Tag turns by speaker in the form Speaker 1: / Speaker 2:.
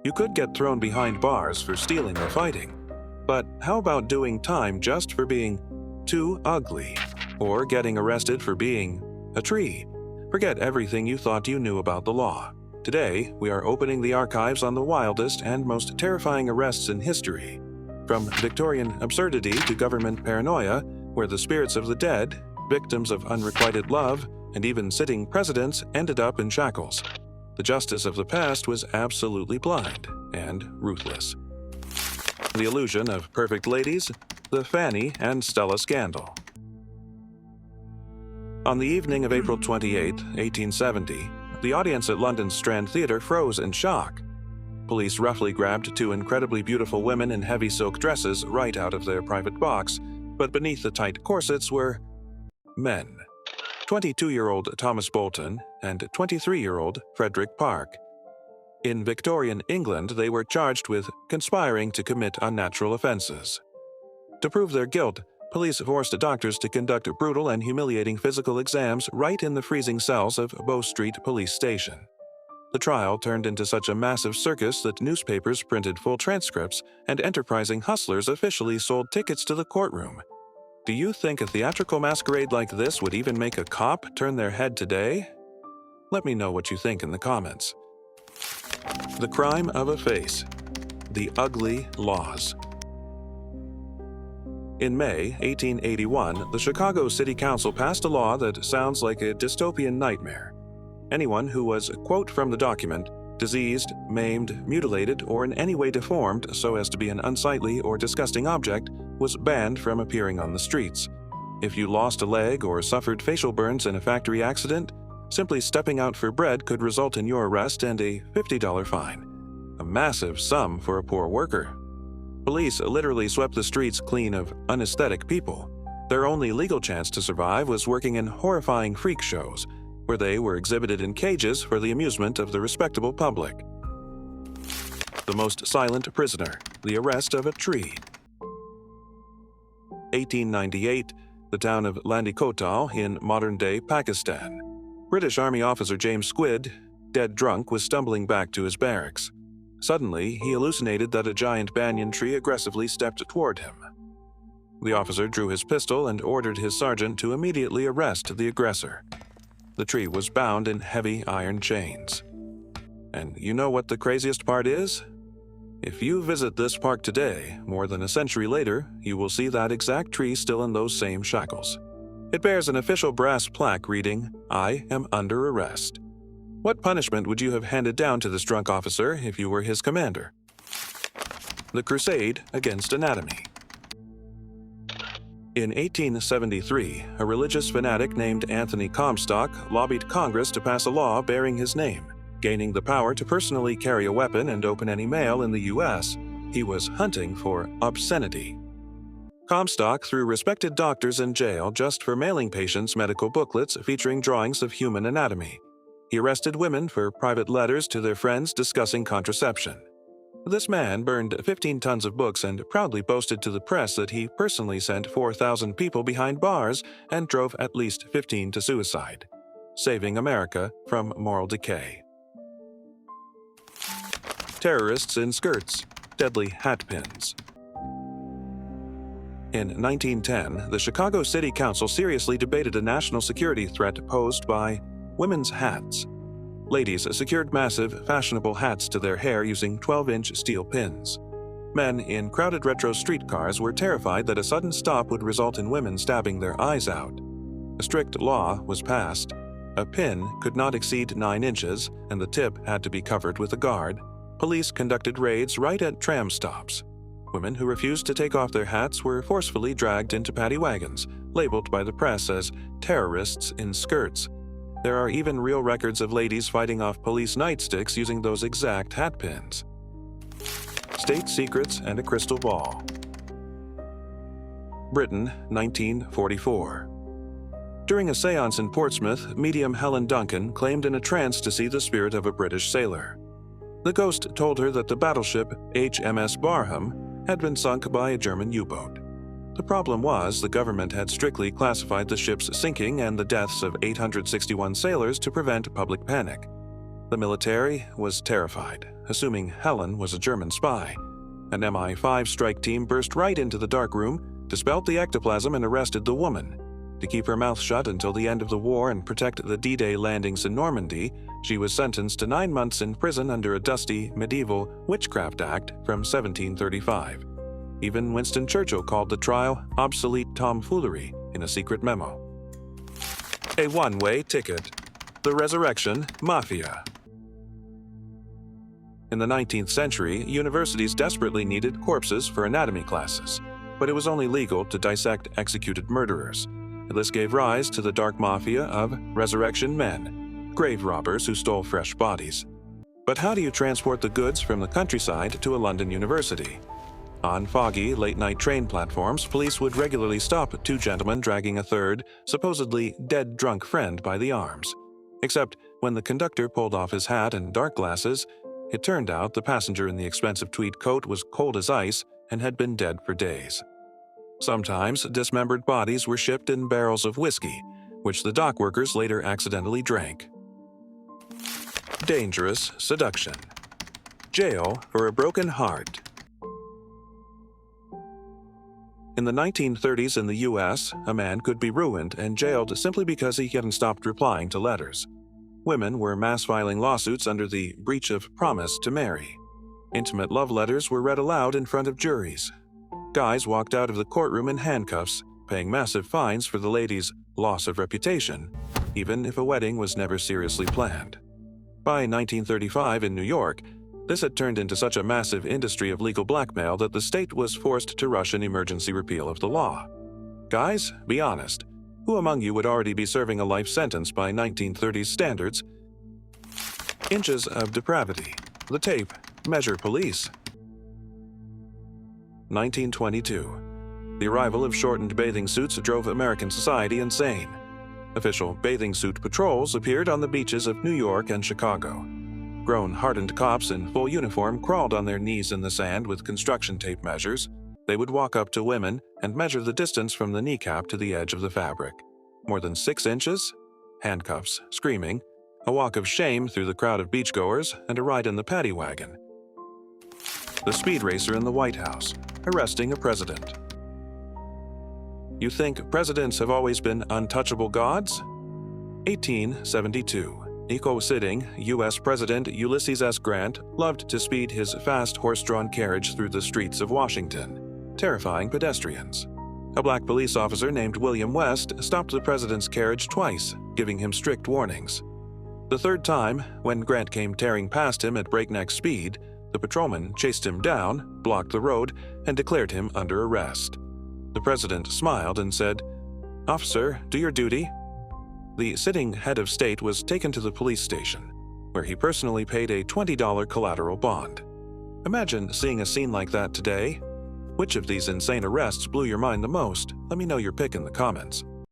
Speaker 1: You could get thrown behind bars for stealing or fighting. But how about doing time just for being too ugly? Or getting arrested for being a tree? Forget everything you thought you knew about the law. Today, we are opening the archives on the wildest and most terrifying arrests in history. From Victorian absurdity to government paranoia, where the spirits of the dead, victims of unrequited love, and even sitting presidents ended up in shackles. The justice of the past was absolutely blind and ruthless. The illusion of perfect ladies, the Fanny and Stella scandal. On the evening of April 28, 1870, the audience at London's Strand Theatre froze in shock. Police roughly grabbed two incredibly beautiful women in heavy silk dresses right out of their private box, but beneath the tight corsets were men. 22-year-old Thomas Bolton and 23-year-old Frederick Park. In Victorian England, they were charged with conspiring to commit unnatural offenses. To prove their guilt, police forced doctors to conduct brutal and humiliating physical exams right in the freezing cells of Bow Street Police Station. The trial turned into such a massive circus that newspapers printed full transcripts and enterprising hustlers officially sold tickets to the courtroom. Do you think a theatrical masquerade like this would even make a cop turn their head today? Let me know what you think in the comments. The crime of a face. The ugly laws. In May 1881, the Chicago City Council passed a law that sounds like a dystopian nightmare. Anyone who was, quote from the document, diseased, maimed, mutilated, or in any way deformed so as to be an unsightly or disgusting object was banned from appearing on the streets. If you lost a leg or suffered facial burns in a factory accident, simply stepping out for bread could result in your arrest and a $50 fine. A massive sum for a poor worker. Police literally swept the streets clean of unesthetic people. Their only legal chance to survive was working in horrifying freak shows, where they were exhibited in cages for the amusement of the respectable public. The most silent prisoner, the arrest of a tree. 1898, the town of Landikotal in modern-day Pakistan. British Army officer James Squidd, dead drunk, was stumbling back to his barracks. Suddenly, he hallucinated that a giant banyan tree aggressively stepped toward him. The officer drew his pistol and ordered his sergeant to immediately arrest the aggressor. The tree was bound in heavy iron chains. And you know what the craziest part is? If you visit this park today, more than a century later, you will see that exact tree still in those same shackles. It bears an official brass plaque reading, "I am under arrest." What punishment would you have handed down to this drunk officer if you were his commander? The Crusade against anatomy. In 1873, a religious fanatic named Anthony Comstock lobbied Congress to pass a law bearing his name. Gaining the power to personally carry a weapon and open any mail in the U.S., he was hunting for obscenity. Comstock threw respected doctors in jail just for mailing patients medical booklets featuring drawings of human anatomy. He arrested women for private letters to their friends discussing contraception. This man burned 15 tons of books and proudly boasted to the press that he personally sent 4,000 people behind bars and drove at least 15 to suicide, saving America from moral decay. Terrorists in skirts, deadly hatpins. In 1910, the Chicago City Council seriously debated a national security threat posed by women's hats. Ladies secured massive, fashionable hats to their hair using 12-inch steel pins. Men in crowded retro streetcars were terrified that a sudden stop would result in women stabbing their eyes out. A strict law was passed. A pin could not exceed 9 inches, and the tip had to be covered with a guard. Police conducted raids right at tram stops. Women who refused to take off their hats were forcefully dragged into paddy wagons, labeled by the press as terrorists in skirts. There are even real records of ladies fighting off police nightsticks using those exact hatpins. State secrets and a crystal ball. Britain, 1944. During a séance in Portsmouth, medium Helen Duncan claimed in a trance to see the spirit of a British sailor. The ghost told her that the battleship HMS Barham had been sunk by a German U-boat. The problem was the government had strictly classified the ship's sinking and the deaths of 861 sailors to prevent public panic. The military was terrified, assuming Helen was a German spy. An MI5 strike team burst right into the dark room, dispelled the ectoplasm, and arrested the woman. To keep her mouth shut until the end of the war and protect the D-Day landings in Normandy, she was sentenced to 9 months in prison under a dusty, medieval Witchcraft Act from 1735. Even Winston Churchill called the trial obsolete tomfoolery in a secret memo. A one-way ticket. The Resurrection Mafia. In the 19th century, universities desperately needed corpses for anatomy classes, but it was only legal to dissect executed murderers. This gave rise to the dark mafia of resurrection men, grave robbers who stole fresh bodies. But how do you transport the goods from the countryside to a London university? On foggy, late-night train platforms, police would regularly stop two gentlemen dragging a third, supposedly dead-drunk friend by the arms. Except when the conductor pulled off his hat and dark glasses, it turned out the passenger in the expensive tweed coat was cold as ice and had been dead for days. Sometimes dismembered bodies were shipped in barrels of whiskey, which the dock workers later accidentally drank. Dangerous seduction. Jail for a broken heart. In the 1930s in the U.S., a man could be ruined and jailed simply because he hadn't stopped replying to letters. Women were mass filing lawsuits under the breach of promise to marry. Intimate love letters were read aloud in front of juries. Guys walked out of the courtroom in handcuffs, paying massive fines for the lady's loss of reputation, even if a wedding was never seriously planned. By 1935 in New York, this had turned into such a massive industry of legal blackmail that the state was forced to rush an emergency repeal of the law. Guys, be honest. Who among you would already be serving a life sentence by 1930s standards? Inches of Depravity. The tape. Measure Police. 1922. The arrival of shortened bathing suits drove American society insane. Official bathing suit patrols appeared on the beaches of New York and Chicago. Grown, hardened cops in full uniform crawled on their knees in the sand with construction tape measures. They would walk up to women and measure the distance from the kneecap to the edge of the fabric. More than 6 inches? Handcuffs, screaming, a walk of shame through the crowd of beachgoers, and a ride in the paddy wagon. The speed racer in the White House, arresting a president. You think presidents have always been untouchable gods? 1872. Eco-sitting U.S. President Ulysses S. Grant loved to speed his fast horse-drawn carriage through the streets of Washington, terrifying pedestrians. A black police officer named William West stopped the president's carriage twice, giving him strict warnings. The third time, when Grant came tearing past him at breakneck speed, the patrolman chased him down, blocked the road, and declared him under arrest. The president smiled and said, "Officer, do your duty." The sitting head of state was taken to the police station, where he personally paid a $20 collateral bond. Imagine seeing a scene like that today. Which of these insane arrests blew your mind the most? Let me know your pick in the comments.